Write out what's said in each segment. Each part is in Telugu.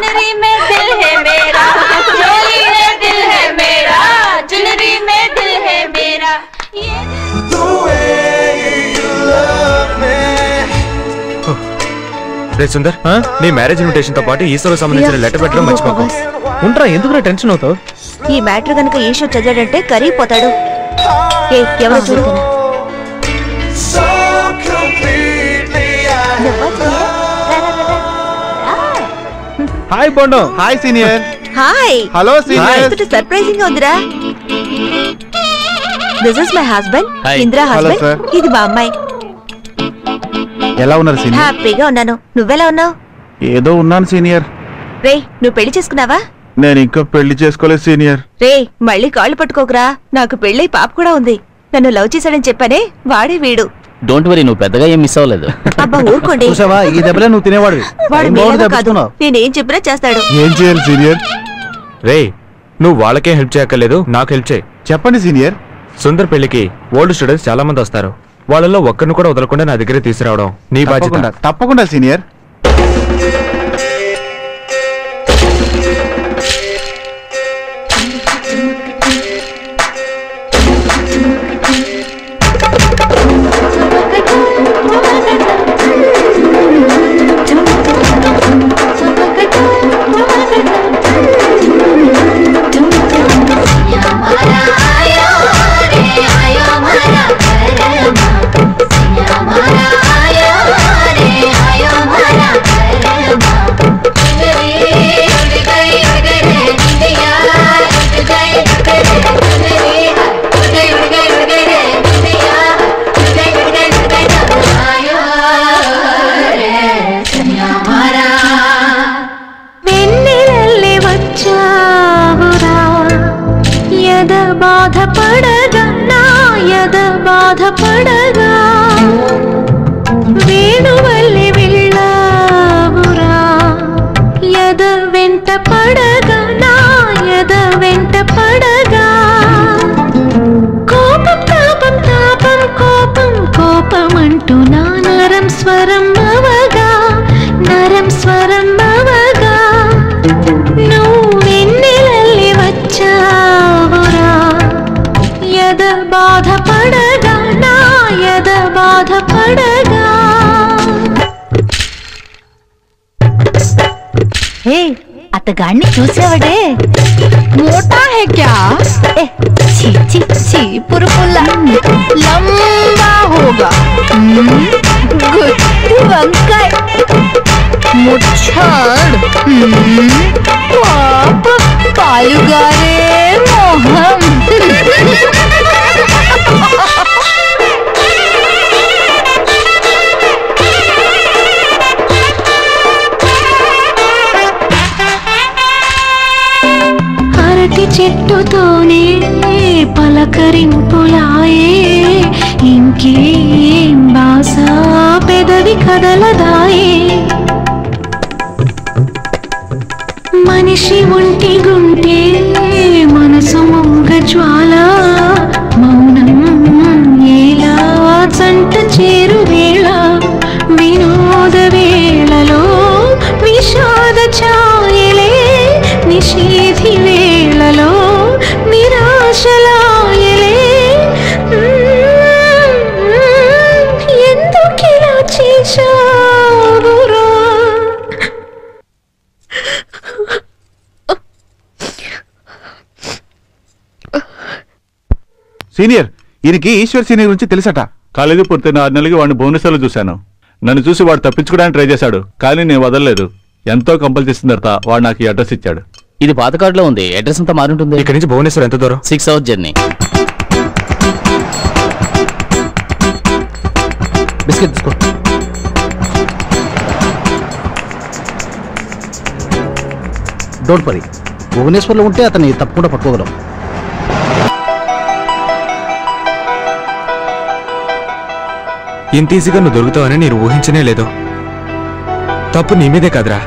चुनरी में दिल है मेरा, चोली में दिल है मेरा, चुनरी में दिल है मेरा। రే సుందర్, నీ మ్యారేజ్ ఇన్విటేషన్ తో పాటు ఈశ్వర్ సంబంధించిన లెటర్ పెట్టడం మర్చిపోకు. ఉంటా, ఎందుకు టెన్షన్ అవుతావు? ఈ మ్యాటర్ గనక ఈశ్వర్ చదివాడంటే కరిగిపోతాడు. ఎవరు చూడుతున్నా హాయ్ బోండో. Hi senior. Hi. Hello senior. Surprising గా ఉందిరా. This is my husband, Indra husband. ఇది మా అమ్మాయి. ఎలా ఉన్నారు సీనియర్? హ్యాపీగా ఉన్నాను. నువ్వెలా ఉన్నావు? ఏదో ఉన్నాను సీనియర్. రే, నువ్వు పెళ్లి చేసుకున్నావా? నేను ఇంకా పెళ్లి చేసుకోలేదు సీనియర్. రే, మళ్ళీ కాళ్ళు పట్టుకోకరా. నాకు పెళ్ళై పాప కూడా ఉంది. నన్ను లవ్ చేశాడని చెప్పానే, వాడే వీడు. డోంట్ వరీ, నువ్వు పెద్దగా ఏం మిస్ అవ్వలేదు. అబ్బా ఊరుకోండి. చూసావా, ఈ దెబ్బలే నువ్వు తినేవాడు. వాడు మీలాగా కాదు, నేనేం చెప్పినా చేస్తాడు. ఏం చేయాలి సీనియర్? రే, నువ్వు వాళ్ళకే హెల్ప్ చేయక్కర్లేదు, నాకు హెల్ప్ చేయి. చెప్పండి సీనియర్. సుందర్ పెళ్లికి ఓల్డ్ స్టూడెంట్స్ చాలా మంది వస్తారు. వాళ్ళలో ఒక్కరిని కూడా వదలకుండా నా దగ్గర తీసుకురావడం నీ బాధ్యత. తప్పకుండా సీనియర్. అత్తగాడిని చూసావడే, మోటా హై క్యా? ఛీ ఛీ ఛీ, పురుపుల్లా లంబా హోగా, గుత్తి వంకాయ, ముచ్చాడ్, పాప పాలుగారే మోహం. చెట్టుతోనే పలకరింపులాయే, ఇంకేం బాస పెదవి కదలదాయే. మనిషి ఒంటి గుంటే మనసు మూగ జ్వాల, మౌనం ఎలా జంట చేరు వేళ, వినోద వేళలో విషాద ఛాయలే, నిషేధి వేళలో నిరాశలాయలే. ఎందుకిలా చేశావురా? సీనియర్, ఈయనకి ఈశ్వర్ సీనియర్ గురించి తెలుసట. కాలేజీ పూర్తయిన 6 నెలలకి వాడిని భువనేశ్వర్లో చూశాను. నన్ను చూసి వాడు తప్పించుకోవడానికి ట్రై చేశాడు, కానీ నేను వదలలేదు. ఎంతో కంపల్ చేసిన తర్వాత వాడు నాకు ఈ అడ్రస్ ఇచ్చాడు. ఇది పాత కార్డులో ఉంది, అడ్రస్ అంతా మారుంటుంది. ఇక్కడ నుంచి భువనేశ్వర్ ఎంత దూరం? 6 hours జర్నీ. బిస్కెట్ తీసుకో. డోంట్ వరీ, భువనేశ్వర్లో ఉంటే అతన్ని తప్పకుండా పట్టుకోగలం. ఇంత ఈజీగా నువ్వు దొరుకుతావని నేను ఊహించనే లేదు. తప్పు నీ మీదే కాదురా,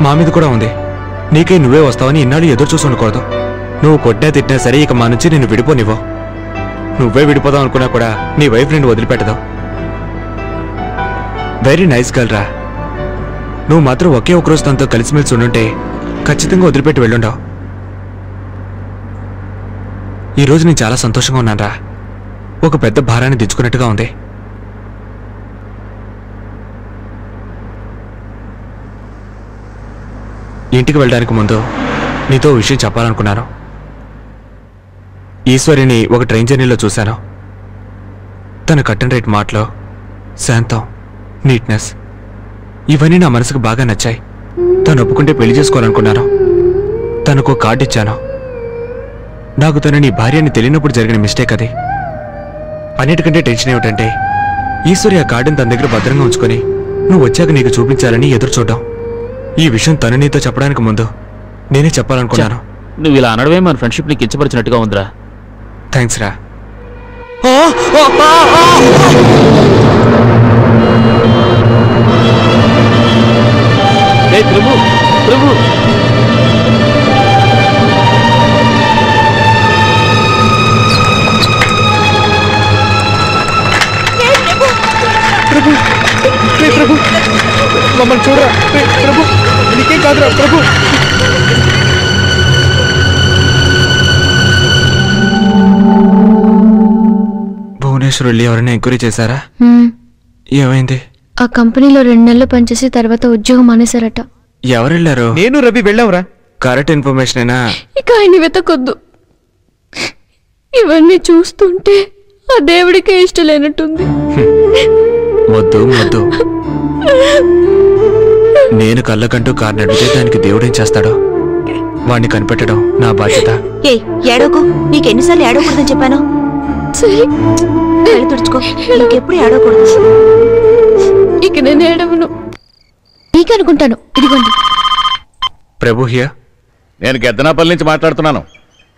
మా మీద కూడా ఉంది. నీకే నువ్వే వస్తావని ఇన్నాళ్ళు ఎదురు చూసి ఉండకూడదు. నువ్వు కొట్టినా తిట్టినా సరే ఇక మా నుంచి నేను విడిపోనివ్వు. నువ్వే విడిపోదాం అనుకున్నా కూడా నీ వైఫ్ నిన్ను వదిలిపెట్టదు. వెరీ నైస్ గర్ల్ రా. నువ్వు మాత్రం ఒకే ఒకరోజు తనతో కలిసిమెలిసి ఉండుంటే ఖచ్చితంగా వదిలిపెట్టి వెళ్ళుండవు. ఈరోజు నేను చాలా సంతోషంగా ఉన్నానురా. ఒక పెద్ద భారాన్ని దించుకున్నట్టుగా ఉంది. ఇంటికి వెళ్ళడానికి ముందు నీతో విషయం చెప్పాలనుకున్నాను. ఈశ్వరిని ఒక ట్రైన్ జర్నీలో చూశాను. తన కట్టన్ రేట్ మాటలో శాంతం, నీట్నెస్ ఇవన్నీ నా మనసుకు బాగా నచ్చాయి. తను ఒప్పుకుంటే పెళ్లి చేసుకోవాలనుకున్నాను. తనకు కార్డు ఇచ్చాను. నాకు తను నీ భార్యని తెలియనప్పుడు జరిగిన మిస్టేక్ అది. అన్నిటికంటే టెన్షన్ ఏమిటంటే ఈశ్వరి ఆ కార్డుని తన దగ్గర భద్రంగా ఉంచుకొని నువ్వు వచ్చాక నీకు చూపించాలని ఎదురు చూడడం. ఈ విషయం తను నీతో చెప్పడానికి ముందు నేనే చెప్పాలనుకున్నాను. నువ్వు ఇలా అనడమే మన ఫ్రెండ్షిప్ ని కించపరిచినట్టుగా ఉందిరా. థ్యాంక్స్ రా. ప్రభు ప్రభు ప్రభు మమ్మల్ని చూడరా ప్రభు, నీకేం కాదురా ప్రభు. భువనేశ్వర్ వెళ్ళి ఎవరైనా ఎంక్వైరీ చేశారా? ఏమైంది? ఆ కంపెనీలో 2 నెలలు పనిచేసి తర్వాత ఉద్యోగం మానేశారట. ఎవరు వెళ్ళారు? నేను రవి వెళ్ళావురా. కరెక్ట్ ఇన్ఫర్మేషన్ అయినా ఇక ఆయన వెతకొద్దు. ఇవన్నీ చూస్తుంటే ఆ దేవుడికే ఇష్టం లేనట్టుంది. వద్దు వద్దు. నేను కళ్ళకంటూ కారు నడిపితే దానికి దేవుడేం చేస్తాడో వాడిని కనిపెట్టడం నా బాధ్యత. ఏ ఏడోకు, నీకెన్నిసార్లు ఏడవకూడదని చెప్పాను. సరే కళ్ళు తుడుచుకో, నీకెప్పుడు ఏడవకూడదు. ఇక నేను ఏడవను. నీకనుకుంటాను. ఇదిగోండి. ప్రభు హియర్. నేను గెద్దనాపల్లి నుంచి మాట్లాడుతున్నాను.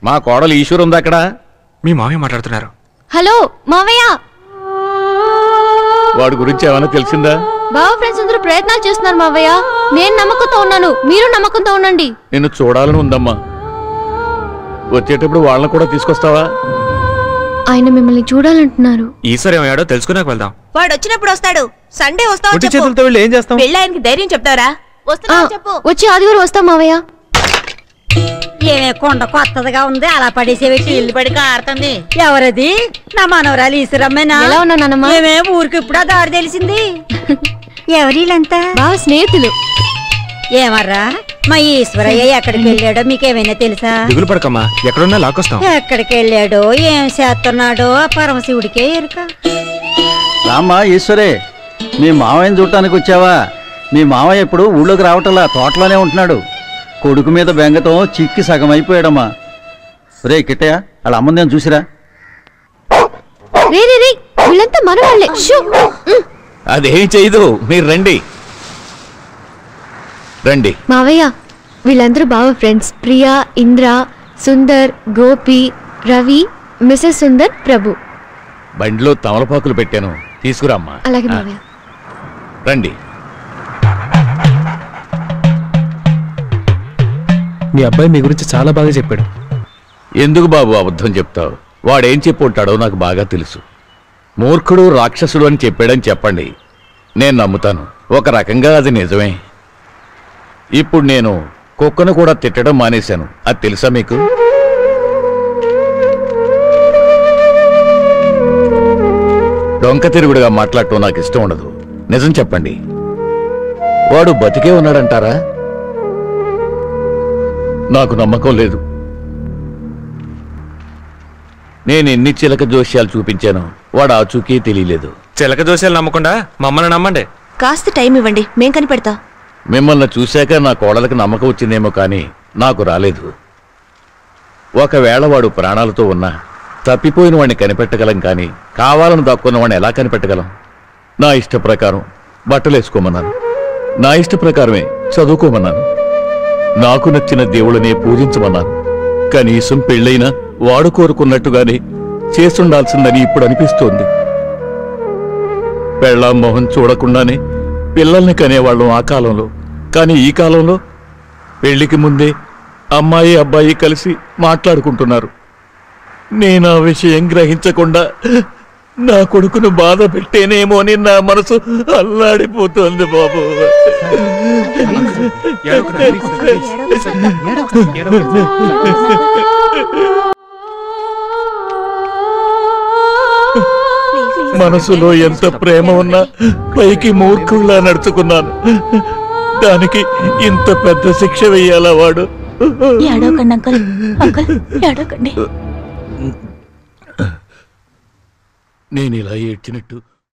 మా కోడలు ఈశ్వర్ ఉంది అక్కడ. మీ మామయ్య మాట్లాడుతున్నారు. హలో మావయ్య. వాడి గురించి ఏమైనా తెలిసిందా? బావ ఫ్రెండ్స్ అందరూ ప్రయత్నాలు చేస్తున్నారు మావయ్య. నేను నమ్మకంతో ఉన్నాను, మీరు నమ్మకంతో ఉండండి. నిన్ను చూడాలని ఉందమ్మా. వచ్చేటప్పుడు వాళ్ళని కూడా తీసుకొస్తావా? ఆయన మిమ్మల్ని చూడాలంటున్నారు. ఈశ్వర్ ఏమయ్యాడో తెలుసుకున్నాక వెళ్దాం. వాడు వచ్చినప్పుడు వస్తాడు. సండే వస్తావు. చేతులతో వెళ్ళి ఏం చేస్తాం? పెళ్ళి ఆయనకి ధైర్యం చెప్తావరా? వస్తున్నా చెప్పు. వచ్చి ఆదివారం వస్తాం మావయ్య. ఏమే కొండ కొత్తదిగా ఉంది, అలా పడేసేవేసి ఇల్లు పడి కారుతుంది. ఎవరది? నా మనవరాలు ఈశ్వరమ్మేనా? ఎలా ఉన్నా నాన్నమ్మ? ఏమే ఊరికి ఇప్పుడు దారి తెలిసింది. ఎవరిలంతా? బావ స్నేహితులు. ఏమర్రా మా ఈశ్వరయ్య ఎక్కడికి వెళ్ళాడో మీకేమైనా తెలుసా? దిగులు పడకమ్మా, ఎక్కడున్నా లాక్కొస్తాం. ఎక్కడికి వెళ్ళాడో ఏం చేస్తున్నాడో ఆ పరమశివుడికే ఎరుక. రామ్మా ఈశ్వరే, మీ మావయ్యని చూడటానికి వచ్చావా? మీ మావయ్య ఇప్పుడు ఊళ్ళోకి రావటంలా, తోటలోనే ఉంటున్నాడు. కొడుకు మీద బెంగతో చిక్కి సగం అయిపోయాడమ్మా. రే కిట్టయ్య, వాళ్ళ అమ్మందేం చూసిరా? రే రే రే, వీళ్ళంతా మన వాళ్ళే. అదేం చేయదు, మీరు రండి రండి. మావయ్య, వీళ్ళందరూ బావ ఫ్రెండ్స్. ప్రియా, ఇంద్ర, సుందర్, గోపి, రవి, మిసెస్ సుందర్, ప్రభు. బండిలో తమలపాకులు పెట్టాను, తీసుకురామ్మా. అలాగే మావయ్య. రండి. మీ అబ్బాయి మీ గురించి చాలా బాగా చెప్పాడు. ఎందుకు బాబు అబద్ధం చెప్తావు? వాడేం చెప్పుంటాడో నాకు బాగా తెలుసు. మూర్ఖుడు రాక్షసుడు అని చెప్పాడని చెప్పండి, నేను నమ్ముతాను. ఒక రకంగా అది నిజమే. ఇప్పుడు నేను కుక్కను కూడా తిట్టడం మానేశాను, అది తెలుసా మీకు? డొంక తిరుగుడుగా మాట్లాడటం నాకు ఇష్టం ఉండదు. నిజం చెప్పండి, వాడు బతికే ఉన్నాడంటారా? నాకు నమ్మకం లేదు. నేను ఎన్ని చిలక జోష్యాలు చూపించాను, వాడు ఆచూకీ తెలియలేదు. చిలక జోస్యాలు నమ్మకుండా మమ్మల్ని నమ్మండి. కాస్త టైం ఇవ్వండి, మేం కనిపెడతాం. మిమ్మల్ని చూశాక నా కోడలకు నమ్మకం వచ్చిందేమో కానీ నాకు రాలేదు. ఒకవేళ వాడు ప్రాణాలతో ఉన్నా తప్పిపోయిన వాడిని కనిపెట్టగలం, కానీ కావాలని దాక్కున్న వాడిని ఎలా కనిపెట్టగలం? నా ఇష్ట ప్రకారం బట్టలు వేసుకోమన్నాను, నా ఇష్ట ప్రకారమే చదువుకోమన్నాను, నాకు నచ్చిన దేవుడినే పూజించమన్నాను. కనీసం పెళ్ళైనా వాడు కోరుకున్నట్టుగానే చేస్తుండాల్సిందని ఇప్పుడు అనిపిస్తోంది. పెళ్ళాం మొహం చూడకుండానే పిల్లల్ని కనేవాళ్ళం ఆ కాలంలో. కానీ ఈ కాలంలో పెళ్లికి ముందే అమ్మాయి అబ్బాయి కలిసి మాట్లాడుకుంటున్నారు. నేను ఆ విషయం గ్రహించకుండా నా కొడుకును బాధ పెట్టేనేమో అని నా మనసు అల్లాడిపోతుంది బాబు. మనసులో ఎంత ప్రేమ ఉన్నా పైకి మూర్ఖుల్లా నడుచుకున్నాను. దానికి ఇంత పెద్ద శిక్ష వెయ్యాలా వాడు? ఏడవకండి అంకుల్, అంకుల్ ఏడవకండి. నేను ఇలా ఏడ్చినట్టు